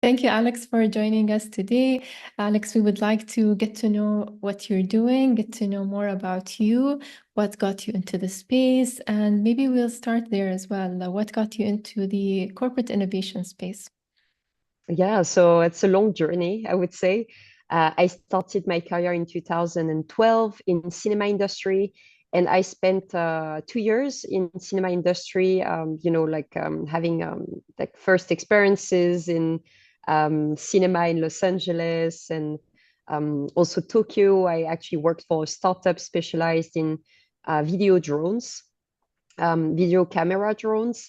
Thank you, Alex, for joining us today. Alex, we would like to get to know what you're doing, get to know more about you, what got you into the space, and maybe we'll start there as well. What got you into the corporate innovation space? Yeah, so it's a long journey, I would say. I started my career in 2012 in cinema industry, and I spent 2 years in cinema industry. Having like first experiences in cinema in Los Angeles and also Tokyo. I actually worked for a startup specialized in video drones, video camera drones.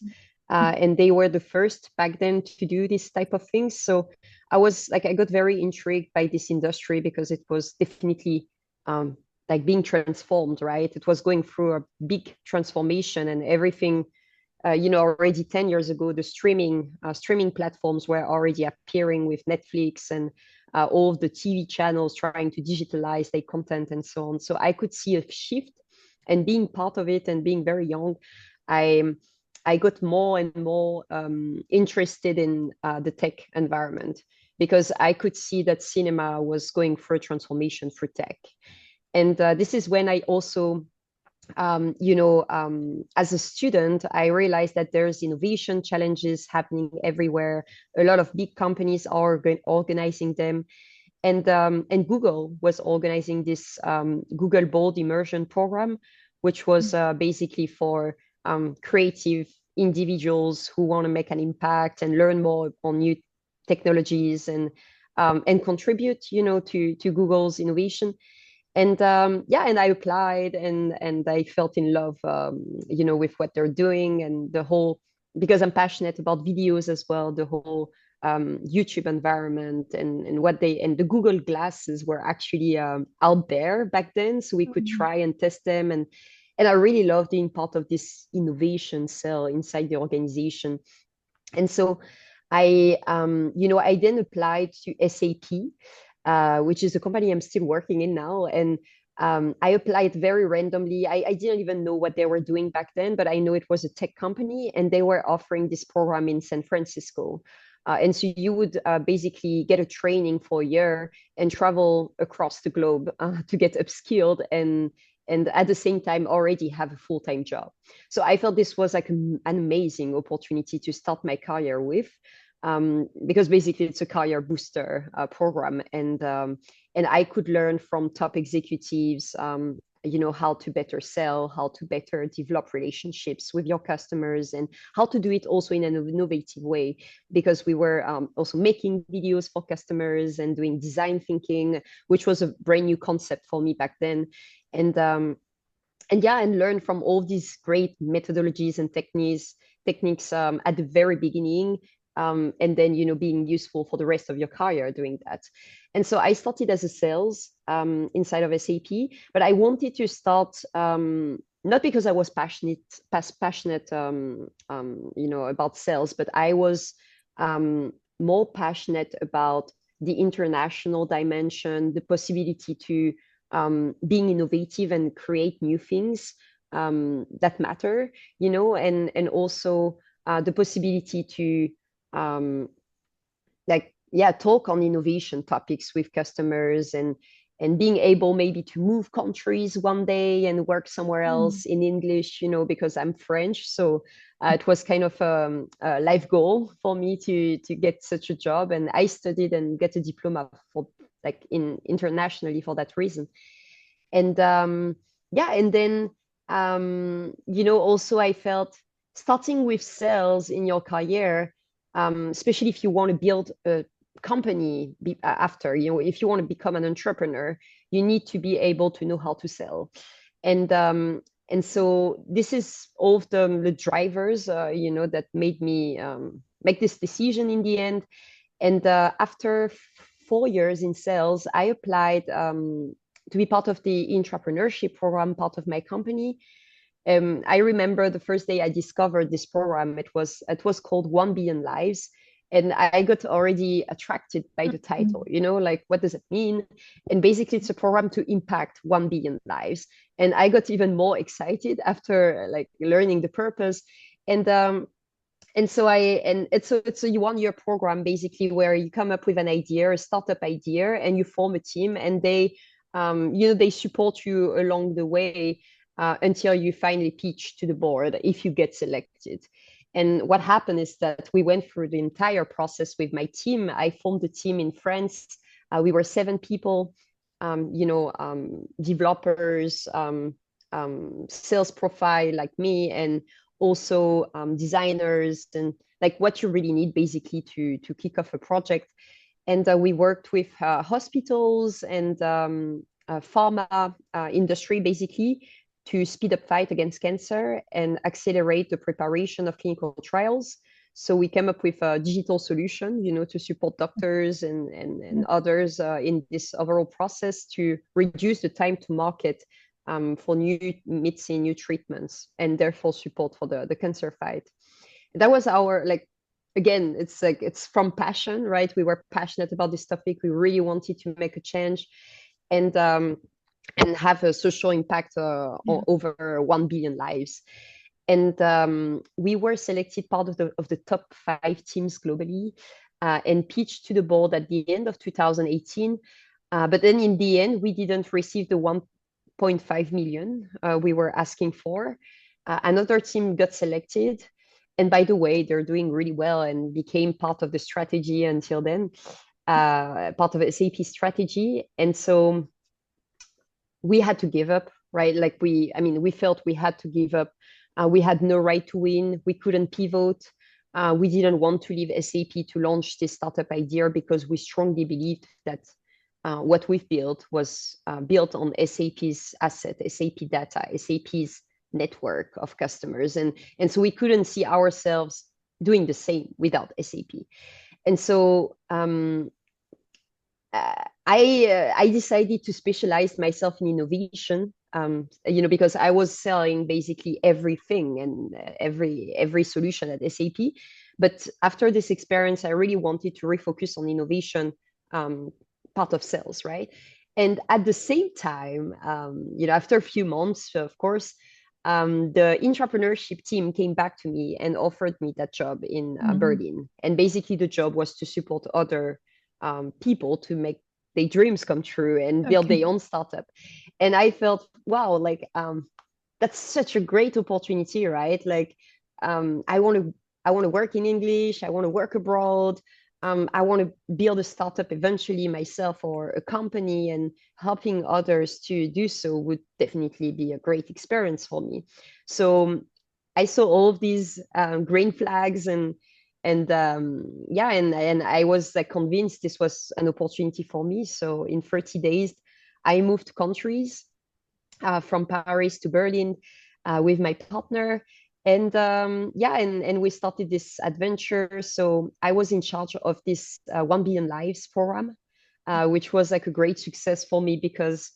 And they were the first back then to do this type of things. So I got very intrigued by this industry because it was definitely like being transformed, right? It was going through a big transformation and everything. Already 10 years ago, the streaming platforms were already appearing with Netflix and all of the TV channels trying to digitalize their content and so on. So I could see a shift, and being part of it and being very young, I I got more and more interested in the tech environment because I could see that cinema was going through a transformation through tech. And this is when I also, as a student, I realized that there's innovation challenges happening everywhere. A lot of big companies are organizing them. And Google was organizing this Google Bold Immersion program, which was basically for creative individuals who want to make an impact and learn more on new technologies and contribute, to Google's innovation. And I applied and I felt in love, with what they're doing and the whole, because I'm passionate about videos as well, the whole YouTube environment and what they, and the Google glasses were actually out there back then. So we could try and test them. And I really loved being part of this innovation cell inside the organization. And so I then applied to SAP, which is a company I'm still working in now. And I applied very randomly. I didn't even know what they were doing back then, but I know it was a tech company and they were offering this program in San Francisco. And so you would basically get a training for a year and travel across the globe to get upskilled and at the same time already have a full-time job. So I felt this was like an amazing opportunity to start my career with, because basically it's a career booster program, and I could learn from top executives, how to better sell, how to better develop relationships with your customers, and how to do it also in an innovative way, because we were also making videos for customers and doing design thinking, which was a brand new concept for me back then. And learn from all these great methodologies and techniques at the very beginning, and then being useful for the rest of your career doing that. And so I started as a sales inside of SAP, but I wanted to start not because I was passionate about sales, but I was more passionate about the international dimension, the possibility to being innovative and create new things that matter, and also the possibility to talk on innovation topics with customers, and being able maybe to move countries one day and work somewhere else in English, because I'm French. So it was kind of a life goal for me to get such a job. And I studied and get a diploma for internationally for that reason. And and then also I felt starting with sales in your career, especially if you want to build a company after, if you want to become an entrepreneur, you need to be able to know how to sell. And so this is all of the drivers, that made me make this decision in the end. And after 4 years in sales, I applied to be part of the intrapreneurship program, part of my company. I remember the first day I discovered this program. It was called 1 Billion Lives. And I got already attracted by the title, like, what does it mean? And basically, it's a program to impact 1 billion lives. And I got even more excited after learning the purpose. And And so it's a 1 year program basically where you come up with an idea, a startup idea, and you form a team, and they support you along the way until you finally pitch to the board if you get selected. And what happened is that we went through the entire process with my team. I formed a team in France. We were 7 people, developers, sales profile like me, and also designers, and like what you really need basically to kick off a project. And we worked with hospitals and pharma industry basically to speed up fight against cancer and accelerate the preparation of clinical trials. So we came up with a digital solution, to support doctors and others in this overall process to reduce the time to market for new medicine, new treatments, and therefore support for the cancer fight. That was our, like, again, it's from passion, right? We were passionate about this topic. We really wanted to make a change and have a social impact over 1 billion lives. And we were selected part of the top 5 teams globally and pitched to the board at the end of 2018. But then in the end, we didn't receive the 1.5 million we were asking for. Another team got selected. And by the way, they're doing really well and became part of the strategy until then, part of SAP strategy. And so we had to give up, right? Like we felt we had to give up. We had no right to win. We couldn't pivot. We didn't want to leave SAP to launch this startup idea because we strongly believed that what we've built was built on SAP's asset, SAP data, SAP's network of customers. And so we couldn't see ourselves doing the same without SAP. And so I decided to specialize myself in innovation, because I was selling basically everything and every solution at SAP. But after this experience, I really wanted to refocus on innovation, part of sales, right? And at the same time, after a few months, of course, the intrapreneurship team came back to me and offered me that job in Berlin. And basically the job was to support other people to make their dreams come true and build their own startup. And I felt, wow, like that's such a great opportunity, right? Like I want to work in English, I want to work abroad. I want to build a startup eventually myself or a company, and helping others to do so would definitely be a great experience for me. So I saw all of these green flags, and I was like convinced this was an opportunity for me. So in 30 days, I moved countries from Paris to Berlin with my partner. And we started this adventure. So I was in charge of this 1 billion lives program, which was like a great success for me because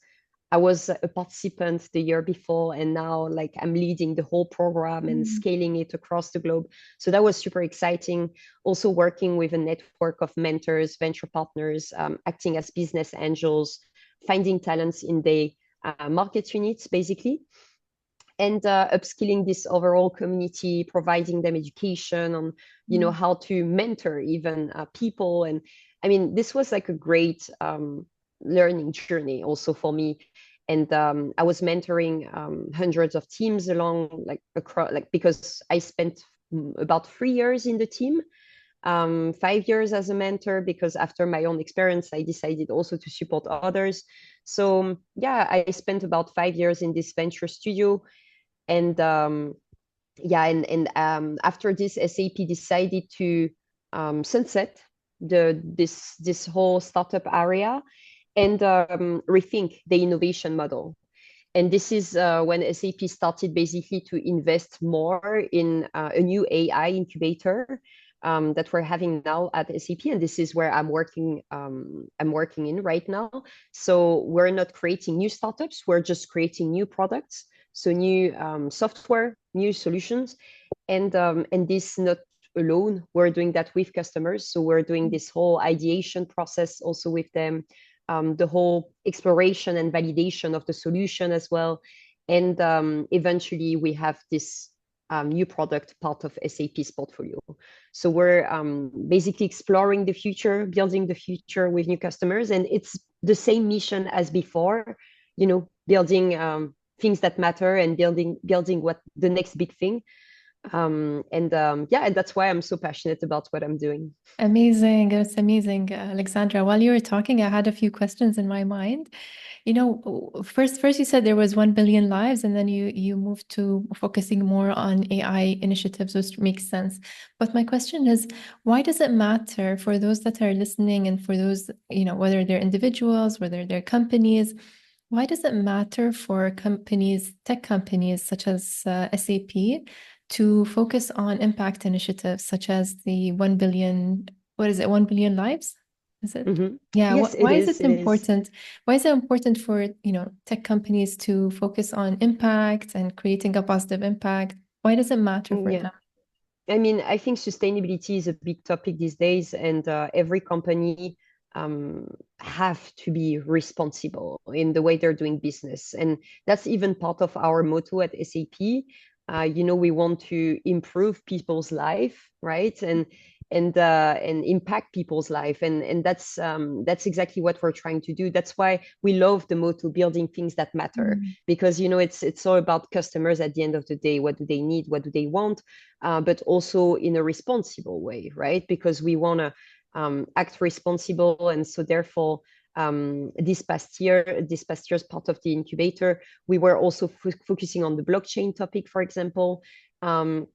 I was a participant the year before, and now like I'm leading the whole program and scaling it across the globe. So that was super exciting. Also working with a network of mentors, venture partners, acting as business angels, finding talents in the market units, basically. And upskilling this overall community, providing them education on, how to mentor even people. And I mean, this was like a great learning journey also for me. And I was mentoring hundreds of teams along, like across, like because I spent about 3 years in the team, 5 years as a mentor, because after my own experience, I decided also to support others. So yeah, I spent about 5 years in this venture studio. And after this, SAP decided to sunset this whole startup area and rethink the innovation model. And this is when SAP started basically to invest more in a new AI incubator that we're having now at SAP. And this is where I'm working in right now. So we're not creating new startups, we're just creating new products. So new software, new solutions, and this not alone. We're doing that with customers. So we're doing this whole ideation process also with them, the whole exploration and validation of the solution as well. And eventually we have this new product part of SAP's portfolio. So we're basically exploring the future, building the future with new customers, and it's the same mission as before, building things that matter and building what the next big thing. And that's why I'm so passionate about what I'm doing. Amazing. That's amazing, Alexandra. While you were talking, I had a few questions in my mind. First you said there was 1 billion lives, and then you moved to focusing more on AI initiatives, which makes sense. But my question is, why does it matter for those that are listening and for those, whether they're individuals, whether they're companies, why does it matter for companies, tech companies such as SAP, to focus on impact initiatives such as the 1 billion, what is it, 1 billion lives? Is it? Mm-hmm. Yeah. Yes, it Why is is. it It is. important? Why is it important for, tech companies to focus on impact and creating a positive impact? Why does it matter for Yeah. them? I mean, I think sustainability is a big topic these days, and every company um, have to be responsible in the way they're doing business. And that's even part of our motto at SAP. We want to improve people's life, right? And impact people's life, and that's exactly what we're trying to do. That's why we love the motto, building things that matter, Mm. because it's all about customers at the end of the day. What do they need? What do they want? But also in a responsible way, right? Because we want to act responsible, and so therefore this past year, as part of the incubator, we were also focusing on the blockchain topic, for example, and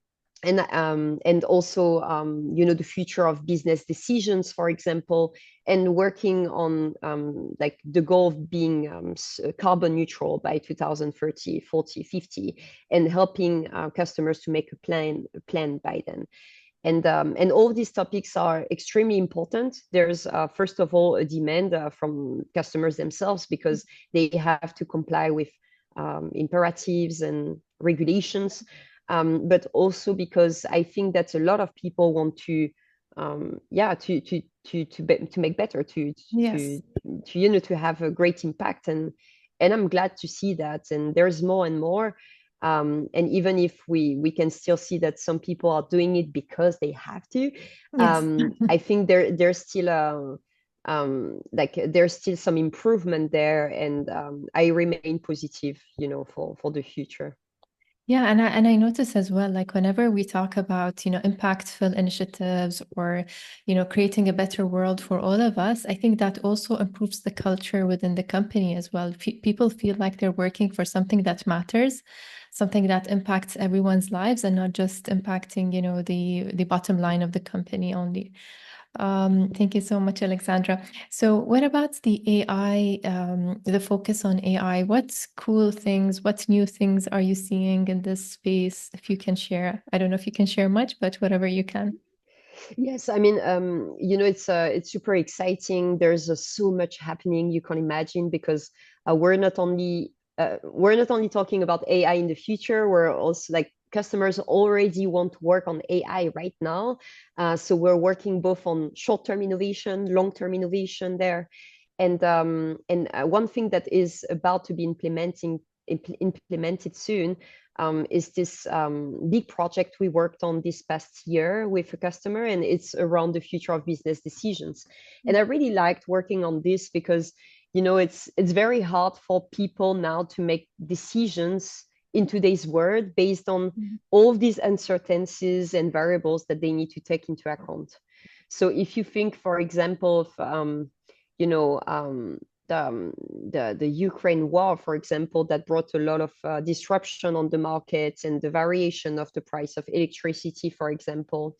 also the future of business decisions, for example, and working on like the goal of being carbon neutral by 2030, 40, 50, and helping customers to make a plan by then. And all these topics are extremely important. There's first of all a demand from customers themselves, because they have to comply with imperatives and regulations, but also because I think that a lot of people want to to make better, Yes. to to have a great impact, and I'm glad to see that, and there's more and more. And even if we can still see that some people are doing it because they have to, Yes. I think there's still there's still some improvement there, and I remain positive, for the future. Yeah, and I notice as well, like whenever we talk about, impactful initiatives or, creating a better world for all of us, I think that also improves the culture within the company as well. People feel like they're working for something that matters, something that impacts everyone's lives and not just impacting, the bottom line of the company only. Thank you so much, Alexandra. So what about the AI, the focus on AI? What cool things, what new things are you seeing in this space? If you can share, I don't know if you can share much, but whatever you can. Yes, I mean, it's super exciting. There's so much happening you can imagine, because we're not only talking about AI in the future. We're also like, customers already want to work on AI right now. So we're working both on short-term innovation, long-term innovation there, and one thing that is about to be implemented soon is this big project we worked on this past year with a customer, and it's around the future of business decisions. And I really liked working on this because, it's very hard for people now to make decisions in today's world based on Mhm. all of these uncertainties and variables that they need to take into account. So if you think, for example, of you know, the Ukraine war, for example, that brought a lot of disruption on the market, and the variation of the price of electricity, for example.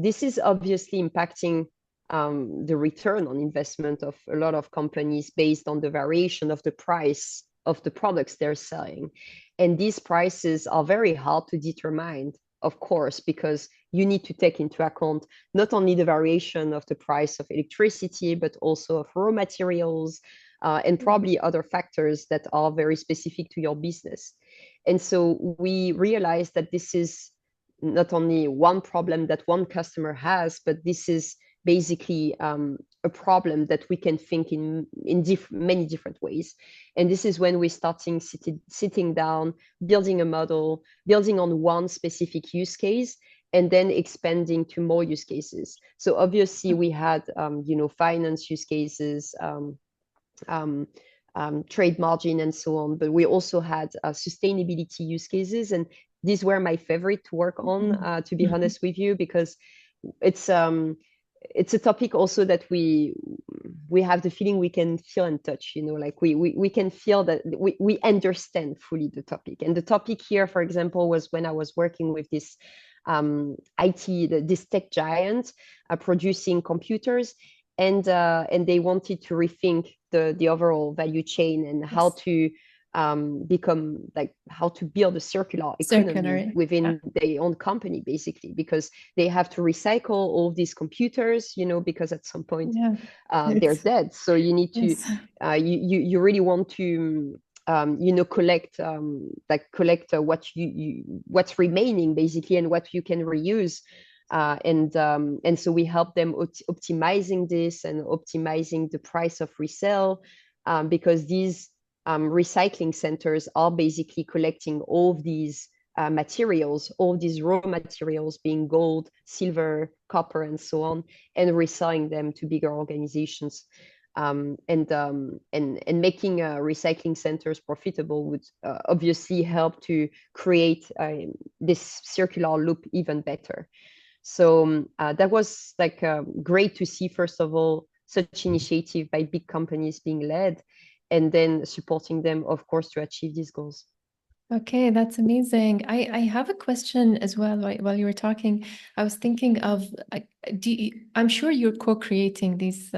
This is obviously impacting the return on investment of a lot of companies based on the variation of the price of the products they're selling. And these prices are very hard to determine, of course, because you need to take into account not only the variation of the price of electricity, but also of raw materials, and probably other factors that are very specific to your business. And so we realized that this is not only one problem that one customer has, but this is basically a problem that we can think in many different ways. And this is when we're sitting down, building a model, building on one specific use case, and then expanding to more use cases. So obviously we had, finance use cases, um, trade margin and so on, but we also had sustainability use cases. And these were my favorite to work on, to be honest with you, because it's a topic also that we have the feeling we can feel and touch, like we can feel that we understand fully the topic. And the topic here, for example, was when I was working with this this tech giant producing computers, and they wanted to rethink the overall value chain and how to how to build a circular economy within their own company, basically, because they have to recycle all these computers, because at some point they're dead. So you need to you really want to collect what's remaining, basically, and what you can reuse. And so we help them optimizing this and optimizing the price of resale, because these recycling centers are basically collecting all of these materials, all these raw materials, being gold, silver, copper, and so on, and reselling them to bigger organizations. And making recycling centers profitable would obviously help to create this circular loop even better. So that was great to see, first of all, such initiative by big companies being led, and then supporting them, of course, to achieve these goals. Okay, that's amazing. I have a question as well. While you were talking, I was thinking of, I'm sure you're co-creating these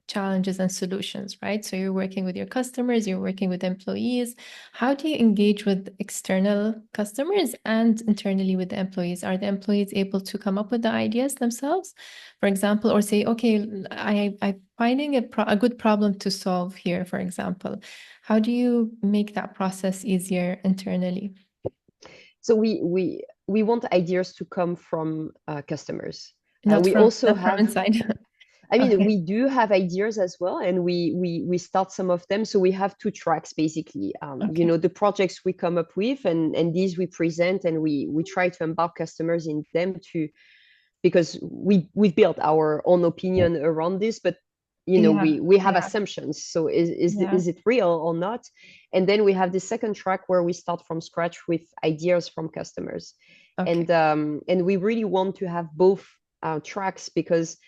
challenges and solutions, right? So you're working with your customers, you're working with employees. How do you engage with external customers and internally with the employees? Are the employees able to come up with the ideas themselves, for example, or say, okay, I'm finding a good problem to solve here, for example? How do you make that process easier internally? So we want ideas to come from customers. Not We from also not from have, inside. I mean, Okay. we do have ideas as well, and we start some of them. So we have two tracks, basically. Okay. The projects we come up with, and these we present, and we try to embark customers in them, because we've built our own opinion around this, but Yeah. we have Yeah. assumptions. So Yeah. is it real or not? And then we have the second track where we start from scratch with ideas from customers. Okay. And we really want to have both tracks, because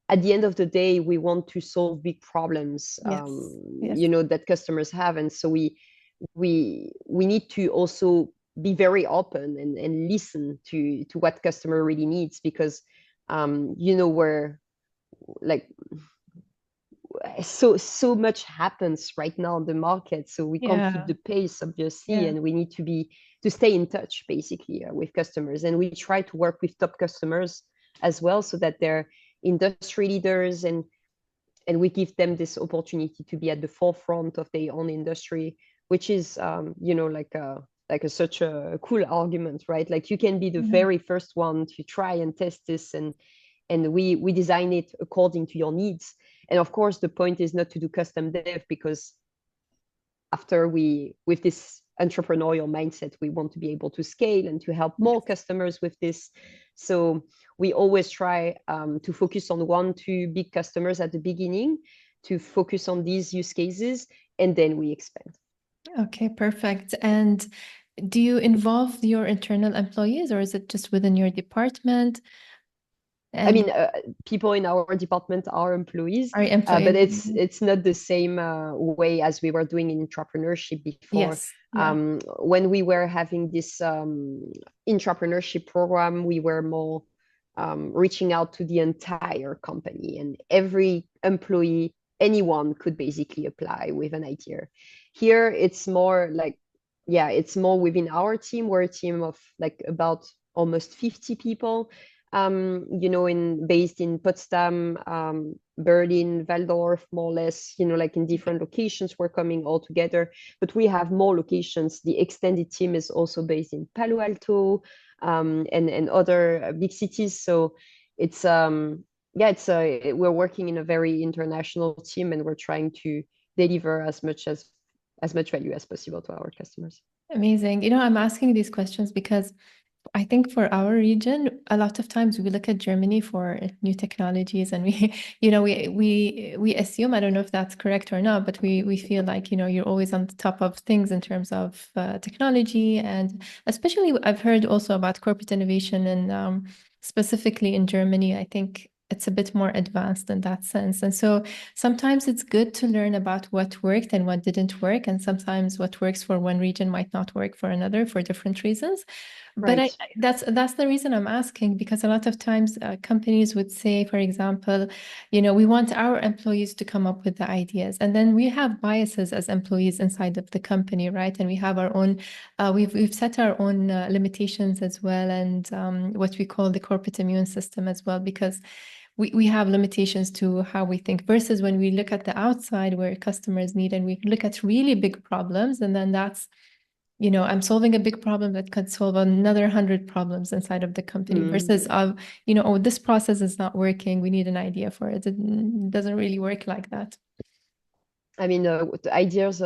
at the end of the day, we want to solve big problems, Yes. Yes. that customers have. And so we need to also be very open and listen to what customer really needs, because we're like, so much happens right now in the market, so we can't keep Yeah. the pace, obviously, Yeah. and we need to stay in touch, basically, with customers. And we try to work with top customers as well, so that they're industry leaders, and we give them this opportunity to be at the forefront of their own industry, which is such a cool argument, right? Like, you can be the Yeah. very first one to try and test this, and we design it according to your needs. And of course, the point is not to do custom dev, because after with this entrepreneurial mindset, we want to be able to scale and to help more customers with this. So we always try to focus on 1-2 big customers at the beginning, to focus on these use cases, and then we expand. Okay, perfect. And do you involve your internal employees, or is it just within your department? I And mean, people in our department are employees, are but employees? it's not the same way as we were doing in intrapreneurship before. Yes. Yeah. When we were having this intrapreneurship program, we were more reaching out to the entire company, and every employee, anyone could basically apply with an idea. Here, it's more like, yeah, it's more within our team. We're a team of like about almost 50 people, based in Potsdam, Berlin, Waldorf, more or less, like in different locations. We're coming all together, but we have more locations. The extended team is also based in Palo Alto, and other big cities. So it's yeah, it's we're working in a very international team, and we're trying to deliver as much value as possible to our customers. Amazing. I'm asking these questions because I think for our region, a lot of times we look at Germany for new technologies, and we, we assume, I don't know if that's correct or not, but we feel like, you're always on the top of things in terms of technology, and especially I've heard also about corporate innovation, and specifically in Germany, I think it's a bit more advanced in that sense. And so sometimes it's good to learn about what worked and what didn't work, and sometimes what works for one region might not work for another for different reasons. But Right. that's the reason I'm asking, because a lot of times companies would say, for example, we want our employees to come up with the ideas, and then we have biases as employees inside of the company, right? And we have our own, we've set our own limitations as well, and what we call the corporate immune system as well, because we have limitations to how we think versus when we look at the outside where customers need, and we look at really big problems, and then that's I'm solving a big problem that could solve another 100 problems inside of the company Mm. versus oh, this process is not working. We need an idea for it. It doesn't really work like that. I mean, the ideas,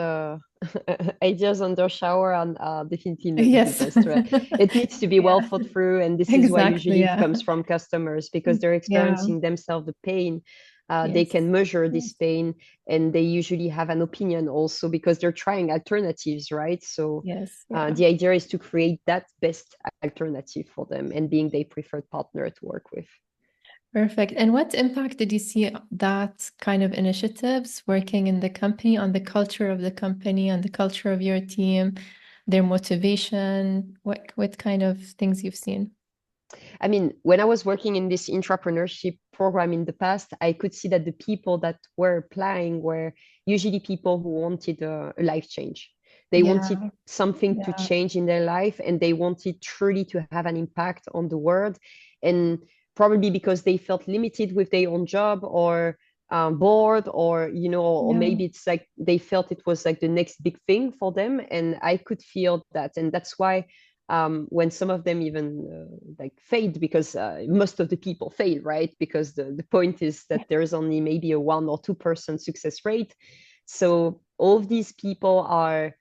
ideas under shower are definitely not the Yes. best. Right? It needs to be well Yeah, thought through, and this is why exactly. usually it Yeah. comes from customers because they're Yeah. experiencing themselves the pain. They Yes. can measure this Yes. pain, and they usually have an opinion also because they're trying alternatives, right? So Yes. Yeah. the idea is to create that best alternative for them and being their preferred partner to work with. Perfect. And what impact did you see that kind of initiatives working in the company on the culture of the company, on the culture of your team, their motivation? What kind of things you've seen? I mean, when I was working in this intrapreneurship program in the past, I could see that the people that were applying were usually people who wanted a life change. They wanted Yeah. something to Yeah. change in their life, and they wanted truly to have an impact on the world. And probably because they felt limited with their own job or bored, or or Yeah. maybe it's like they felt it was like the next big thing for them. And I could feel that, and that's why when some of them even like failed, because most of the people fail, right? Because the point is that there is only maybe a 1 or 2% success rate. So all of these people are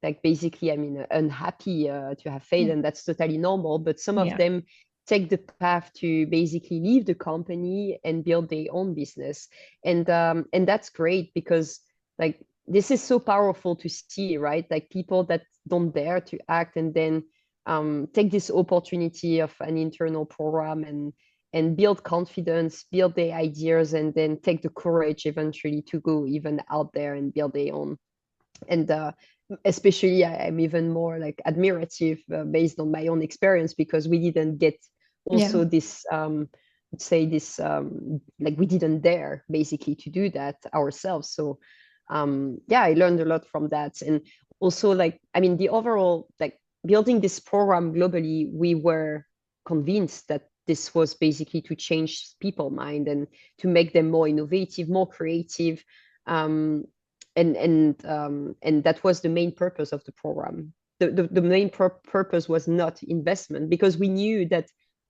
like basically, I mean, unhappy to have failed, Yeah. and that's totally normal. But some of Yeah. them take the path to basically leave the company and build their own business, and that's great because like this is so powerful to see, right? Like people that don't dare to act and then take this opportunity of an internal program and build confidence, build their ideas, and then take the courage eventually to go even out there and build their own. And especially I'm even more like admirative based on my own experience because we didn't get Yeah. also this say this like we didn't dare basically to do that ourselves. So yeah, I learned a lot from that. And also like I mean the overall like building this program globally, we were convinced that this was basically to change people mind and to make them more innovative, more creative. um, and that was the main purpose of the program. The main purpose was not investment because we knew that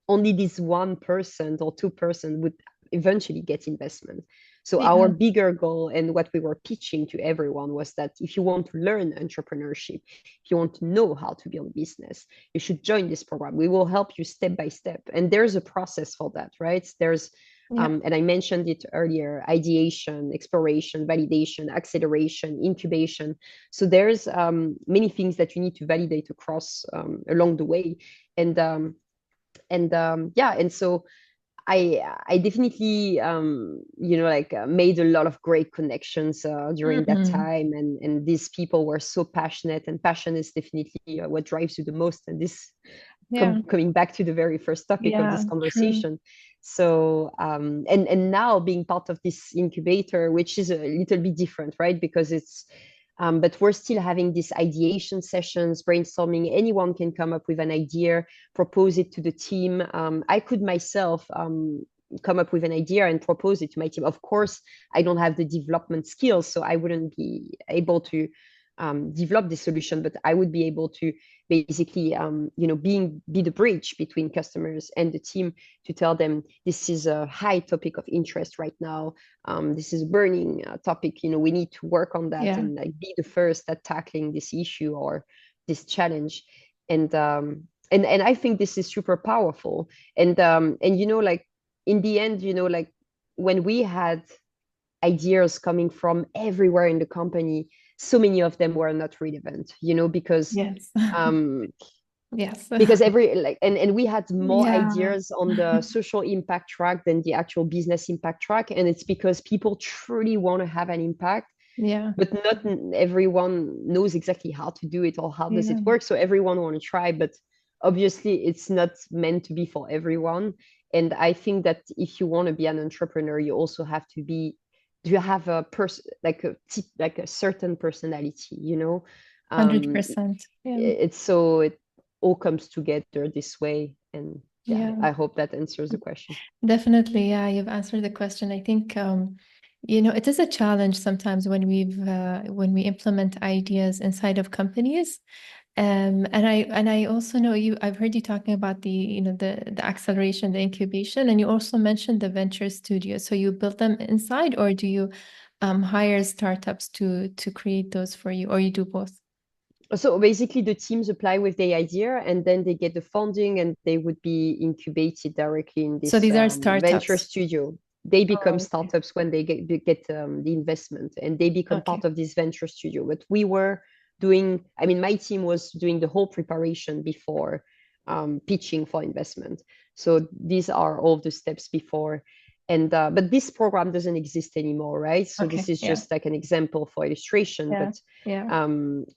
only this 1% or 2% would eventually get investment. So our Yeah. bigger goal and what we were pitching to everyone was that if you want to learn entrepreneurship, if you want to know how to build a business, you should join this program. We will help you step by step. And there's a process for that, right? There's Yeah. and I mentioned it earlier, ideation, exploration, validation, acceleration, incubation. So there's many things that you need to validate across along the way. And yeah, and so I definitely like made a lot of great connections during that Mhm. time, and these people were so passionate, and passion is definitely what drives you the most. And this Yeah. coming back to the very first topic of Yeah. this True. conversation. So and now being part of this incubator, which is a little bit different, right? Because it's but we're still having these ideation sessions, brainstorming. Anyone can come up with an idea, propose it to the team. I could myself come up with an idea and propose it to my team. Of course, I don't have the development skills, so I wouldn't be able to develop this solution, but I would be able to basically, be the bridge between customers and the team to tell them this is a high topic of interest right now. This is a burning topic. We need to work on that Yeah. and like be the first at tackling this issue or this challenge. And I think this is super powerful. And like in the end, like when we had ideas coming from everywhere in the company, so many of them were not relevant, because Yes. um, Yes. because every like and we had more Yeah. ideas on the social impact track than the actual business impact track, and it's because people truly want to have an impact, Yeah. but not everyone knows exactly how to do it or how does it Yeah. work. So everyone want to try, but obviously it's not meant to be for everyone. And I think that if you want to be an entrepreneur, you also have to be, do you have a person like a certain personality, 100%. Yeah. it's so it all comes together this way. And yeah, Yeah. I hope that answers the question. Definitely. Yeah. You've answered the question. I think, it is a challenge sometimes when we implement ideas inside of companies. And I also know I've heard you talking about the acceleration, the incubation, and you also mentioned the venture studio. So you build them inside, or do you hire startups to create those for you, or you do both? So basically, the teams apply with the idea, and then they get the funding, and they would be incubated directly in So this these are venture startups. studio. They become Oh, okay. startups when they get the investment, and they become Okay. part of this venture studio. But we were doing, I mean, my team was doing the whole preparation before pitching for investment. So these are all the steps before. And but this program doesn't exist anymore, right? So this Okay. is Yeah. just like an example for illustration. Yeah. But Yeah.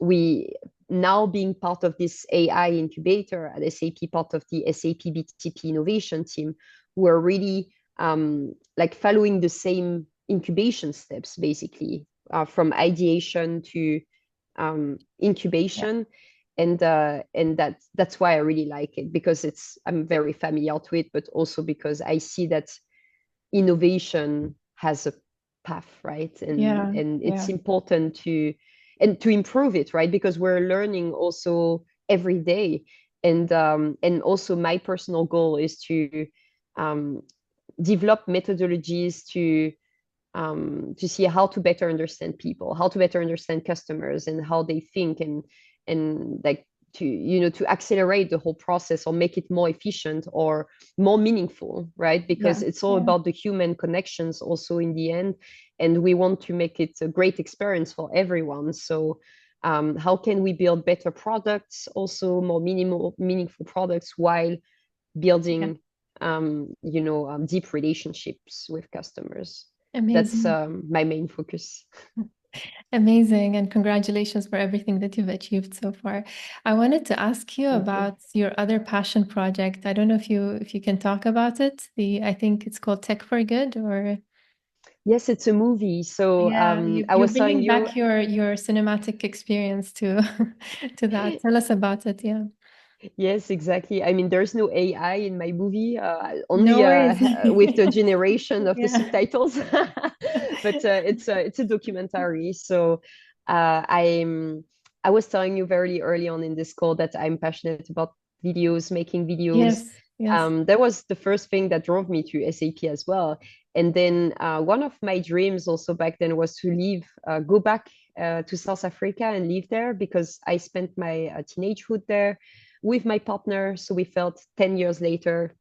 we now being part of this AI incubator at SAP, part of the SAP BTP innovation team, we're really like following the same incubation steps, basically, from ideation to Yeah. incubation. And that's why I really like it, because I'm very familiar to it, but also because I see that innovation has a path, right? and Yeah. and it's Yeah. important to improve it, right? Because we're learning also every day. And also my personal goal is to um, develop methodologies to see how to better understand people, how to better understand customers and how they think, and like to accelerate the whole process or make it more efficient or more meaningful, right? Because Yeah. it's all Yeah. about the human connections also in the end, and we want to make it a great experience for everyone. So how can we build better products, also more meaningful products, while Yeah. building deep relationships with customers? That's Amazing. my main focus. Amazing, and congratulations for everything that you've achieved so far. I wanted to ask you Thank you. about your other passion project. I don't know if you can talk about it. I think it's called Tech for Good, or Yes, it's a movie. So yeah, I you're was telling bringing you, back your cinematic experience to to that. Tell us about it. Yeah. yes, exactly. I mean, there's no AI in my movie, only No worries. with the generation of the Yeah. subtitles. But it's a documentary. So I was telling you very early on in this call that I'm passionate about videos, making videos. Yes. Yes. That was the first thing that drove me to SAP as well. And then one of my dreams also back then was to go back to South Africa and live there, because I spent my teenagehood there with my partner. So we felt 10 years later,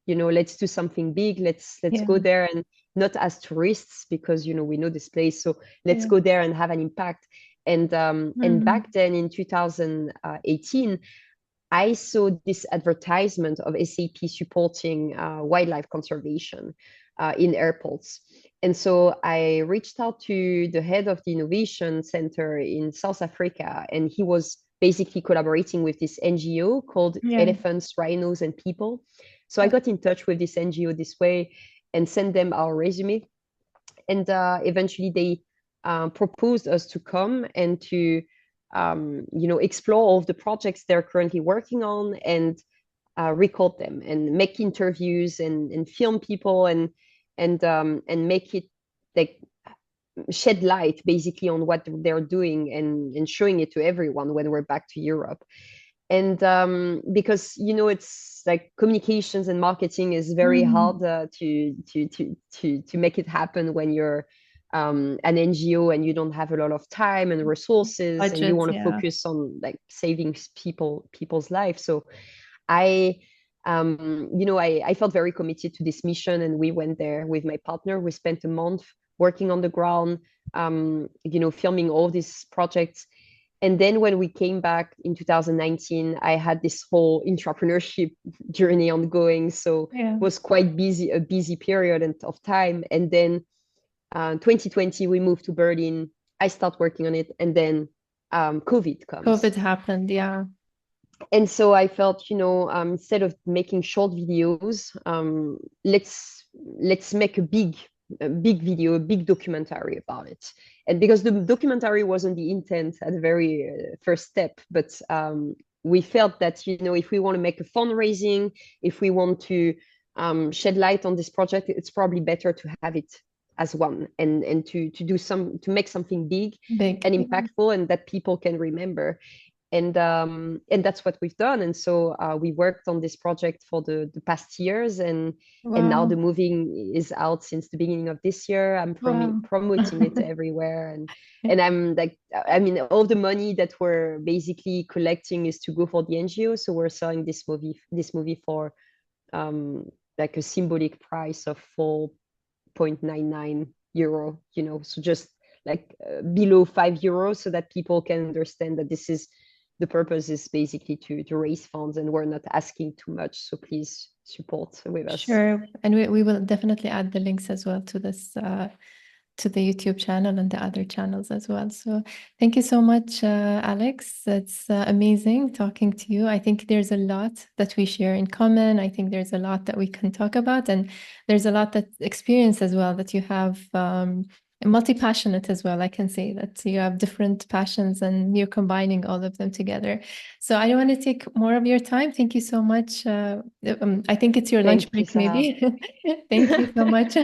let's do something big. Let's go Yeah. there, and not as tourists, because we know this place. So let's Yeah. go there and have an impact. And Mhm. back then in 2018, I saw this advertisement of SAP supporting wildlife conservation in airports. And so I reached out to the head of the innovation center in South Africa, and he was basically collaborating with this NGO called Yeah. Elephants, Rhinos, and People. So I Okay. got in touch with this NGO this way and sent them our resume. And eventually they proposed us to come and to explore all of the projects they're currently working on, and record them and make interviews and film people, and make it like shed light basically on what they're doing and showing it to everyone when we're back to Europe. And because it's like communications and marketing is very hard to make it happen when you're an NGO and you don't have a lot of time and resources and you Budgets, want to yeah. focus on like saving people's lives. So I I felt very committed to this mission, and we went there with my partner. We spent a month working on the ground, filming all these projects. And then when we came back in 2019, I had this whole intrapreneurship journey ongoing. So Yeah. it was quite busy, a busy period of time. And then 2020, we moved to Berlin. I start working on it, and then COVID comes. COVID happened, yeah. And so I felt, instead of making short videos, let's make a big video, a big documentary about it. And because the documentary wasn't the intent at the very first step, but we felt that, if we want to make a fundraising, if we want to shed light on this project, it's probably better to have it as one and to make something big Big. and Yeah. impactful and that people can remember. And that's what we've done. And so we worked on this project for the past years, and now Wow. the movie is out since the beginning of this year. I'm Wow. promoting it everywhere, and I'm like, I mean, all the money that we're basically collecting is to go for the NGO. So we're selling this movie for like a symbolic price of 4.99 euro. So just like below 5 euros, so that people can understand that the purpose is basically to raise funds, and we're not asking too much. So please support with us. Sure. And we will definitely add the links as well to this to the YouTube channel and the other channels as well. So thank you so much, Alex. It's amazing talking to you. I think there's a lot that we share in common. I think there's a lot that we can talk about, and there's a lot that experience as well that you have. Multi-passionate as well. I can say that you have different passions and you're combining all of them together. So I don't want to take more of your time. Thank you so much. I think it's your lunch Thank you, break, Sarah. maybe. Thank you so much.